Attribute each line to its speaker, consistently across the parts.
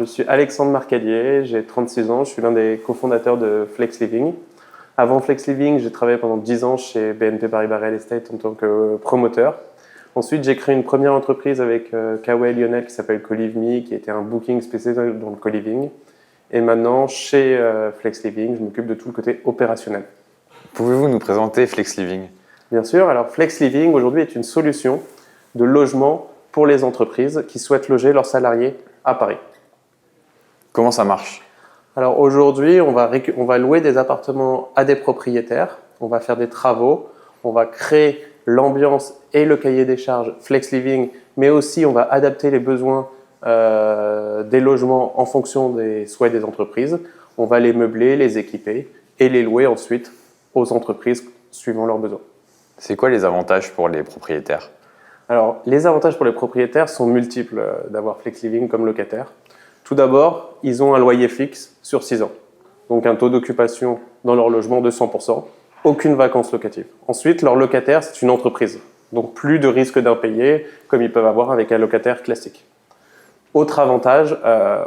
Speaker 1: Je suis Alexandre Marcalier, j'ai 36 ans, je suis l'un des cofondateurs de Flex Living. Avant Flex Living, j'ai travaillé pendant 10 ans chez BNP Paribas Real Estate en tant que promoteur. Ensuite, j'ai créé une première entreprise avec Kawa et Lionel qui s'appelle Co-Live.me, qui était un booking spécialisé dans le co-living. Et maintenant, chez Flex Living, je m'occupe de tout le côté opérationnel.
Speaker 2: Pouvez-vous nous présenter Flex Living?
Speaker 1: Bien sûr, alors Flex Living aujourd'hui est une solution de logement pour les entreprises qui souhaitent loger leurs salariés à Paris.
Speaker 2: Comment ça marche?
Speaker 1: Alors aujourd'hui, on va louer des appartements à des propriétaires, on va faire des travaux, on va créer l'ambiance et le cahier des charges Flex Living, mais aussi on va adapter les besoins des logements en fonction des souhaits des entreprises. On va les meubler, les équiper et les louer ensuite aux entreprises suivant leurs besoins.
Speaker 2: C'est quoi les avantages pour les propriétaires?
Speaker 1: Alors, les avantages pour les propriétaires sont multiples d'avoir Flex Living comme locataire. Tout d'abord, ils ont un loyer fixe sur 6 ans. Donc un taux d'occupation dans leur logement de 100%, aucune vacance locative. Ensuite, leur locataire, c'est une entreprise. Donc plus de risque d'impayé comme ils peuvent avoir avec un locataire classique. Autre avantage,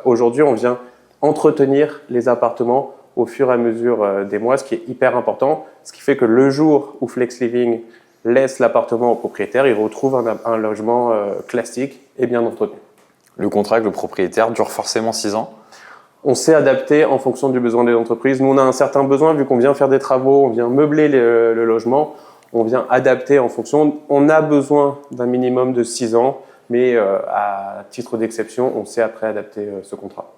Speaker 1: aujourd'hui, on vient entretenir les appartements au fur et à mesure des mois, ce qui est hyper important. Ce qui fait que le jour où Flex Living laisse l'appartement au propriétaire, il retrouve un logement classique et bien entretenu.
Speaker 2: Le contrat avec le propriétaire dure forcément 6 ans?
Speaker 1: On s'est adapté en fonction du besoin des entreprises. Nous, on a un certain besoin, vu qu'on vient faire des travaux, on vient meubler le logement, on vient adapter en fonction. On a besoin d'un minimum de 6 ans, mais à titre d'exception, on sait après adapter ce contrat.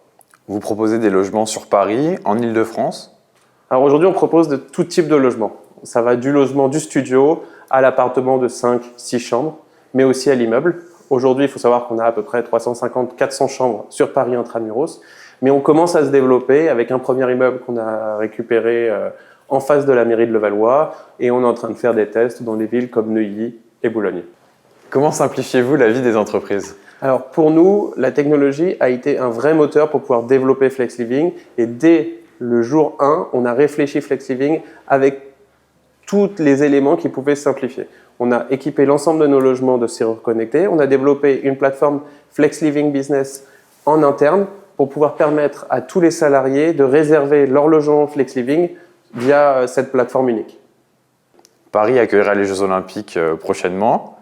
Speaker 2: Vous proposez des logements sur Paris, en Île-de-France?
Speaker 1: Alors aujourd'hui, on propose de tout type de logement. Ça va du logement du studio à l'appartement de 5-6 chambres, mais aussi à l'immeuble. Aujourd'hui, il faut savoir qu'on a à peu près 350-400 chambres sur Paris intramuros, mais on commence à se développer avec un premier immeuble qu'on a récupéré en face de la mairie de Levallois et on est en train de faire des tests dans des villes comme Neuilly et Boulogne.
Speaker 2: Comment simplifiez-vous la vie des entreprises?
Speaker 1: Alors pour nous, la technologie a été un vrai moteur pour pouvoir développer Flex Living et dès le jour 1, on a réfléchi Flex Living avec tous les éléments qui pouvaient simplifier. On a équipé l'ensemble de nos logements de serrures connectées. On a développé une plateforme Flex Living Business en interne pour pouvoir permettre à tous les salariés de réserver leur logement Flex Living via cette plateforme unique.
Speaker 2: Paris accueillera les Jeux Olympiques prochainement.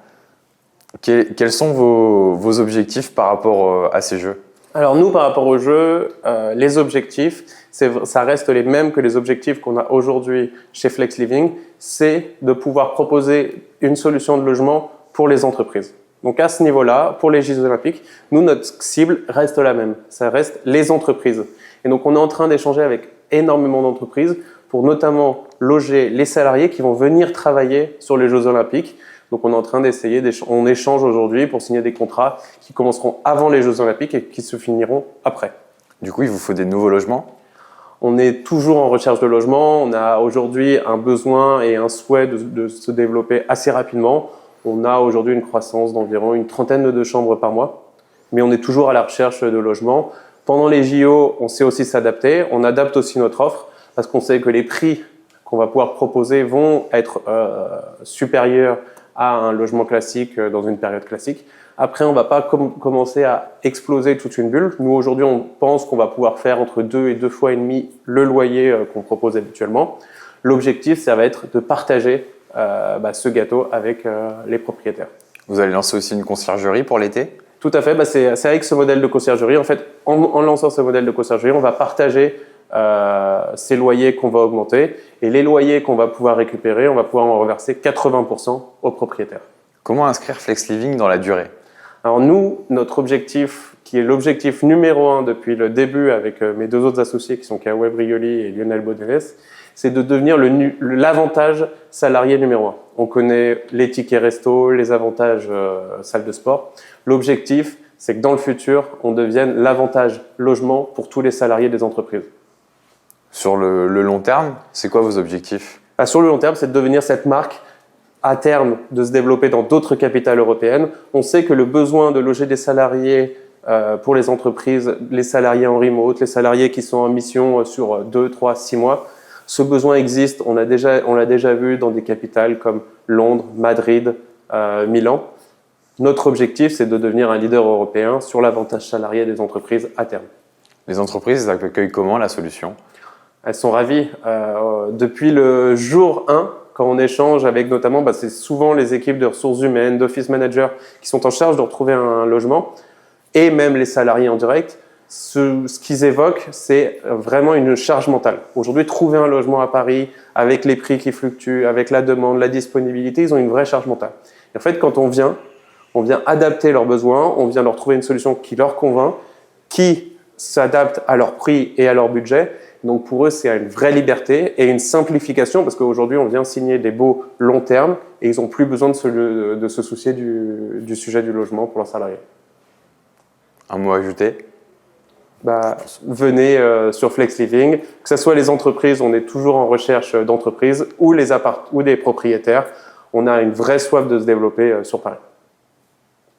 Speaker 2: Quels sont vos objectifs par rapport à ces Jeux?
Speaker 1: Alors nous, par rapport aux Jeux, les objectifs, ça reste les mêmes que les objectifs qu'on a aujourd'hui chez Flex Living, c'est de pouvoir proposer une solution de logement pour les entreprises. Donc à ce niveau-là, pour les Jeux Olympiques, nous, notre cible reste la même, ça reste les entreprises. Et donc on est en train d'échanger avec énormément d'entreprises pour notamment loger les salariés qui vont venir travailler sur les Jeux Olympiques. Donc on est en train d'essayer, on échange aujourd'hui pour signer des contrats qui commenceront avant les Jeux Olympiques et qui se finiront après.
Speaker 2: Du coup, il vous faut des nouveaux logements?
Speaker 1: On est toujours en recherche de logement. On a aujourd'hui un besoin et un souhait de se développer assez rapidement. On a aujourd'hui une croissance d'environ une trentaine de chambres par mois, mais on est toujours à la recherche de logements. Pendant les JO, on sait aussi s'adapter. On adapte aussi notre offre parce qu'on sait que les prix qu'on va pouvoir proposer vont être supérieurs à un logement classique dans une période classique. Après, on ne va pas commencer à exploser toute une bulle. Nous, aujourd'hui, on pense qu'on va pouvoir faire entre 2 et 2,5 fois le loyer qu'on propose habituellement. L'objectif, ça va être de partager ce gâteau avec les propriétaires.
Speaker 2: Vous allez lancer aussi une conciergerie pour l'été?
Speaker 1: Tout à fait. C'est avec ce modèle de conciergerie. En fait, en lançant ce modèle de conciergerie, on va partager ces loyers qu'on va augmenter et les loyers qu'on va pouvoir récupérer, on va pouvoir en reverser 80% aux propriétaires.
Speaker 2: Comment inscrire Flex Living dans la durée?
Speaker 1: Alors nous, notre objectif, qui est l'objectif numéro 1 depuis le début avec mes 2 autres associés qui sont Kawa Brioli et Lionel Baudenes, c'est de devenir l'avantage salarié numéro 1. On connaît les tickets resto, les avantages salle de sport. L'objectif, c'est que dans le futur, on devienne l'avantage logement pour tous les salariés des entreprises.
Speaker 2: Sur le long terme, c'est quoi vos objectifs?
Speaker 1: Sur le long terme, c'est de devenir cette marque à terme, de se développer dans d'autres capitales européennes. On sait que le besoin de loger des salariés pour les entreprises, les salariés en remote, les salariés qui sont en mission sur 2, 3, 6 mois, ce besoin existe. On l'a déjà vu dans des capitales comme Londres, Madrid, Milan. Notre objectif, c'est de devenir un leader européen sur l'avantage salarié des entreprises à terme.
Speaker 2: Les entreprises accueillent comment la solution?
Speaker 1: Elles sont ravies. Depuis le jour 1, quand on échange avec notamment, c'est souvent les équipes de ressources humaines, d'office managers qui sont en charge de retrouver un logement, et même les salariés en direct, ce qu'ils évoquent, c'est vraiment une charge mentale. Aujourd'hui, trouver un logement à Paris, avec les prix qui fluctuent, avec la demande, la disponibilité, ils ont une vraie charge mentale. Et en fait, quand on vient adapter leurs besoins, on vient leur trouver une solution qui leur convainc, qui s'adapte à leur prix et à leur budget. Donc pour eux, c'est une vraie liberté et une simplification parce qu'aujourd'hui, on vient signer des baux long terme et ils n'ont plus besoin de se soucier du sujet du logement pour leurs salariés.
Speaker 2: Un mot à ajouter?
Speaker 1: Venez sur Flex Living, que ce soit les entreprises, on est toujours en recherche d'entreprises ou des propriétaires. On a une vraie soif de se développer sur Paris.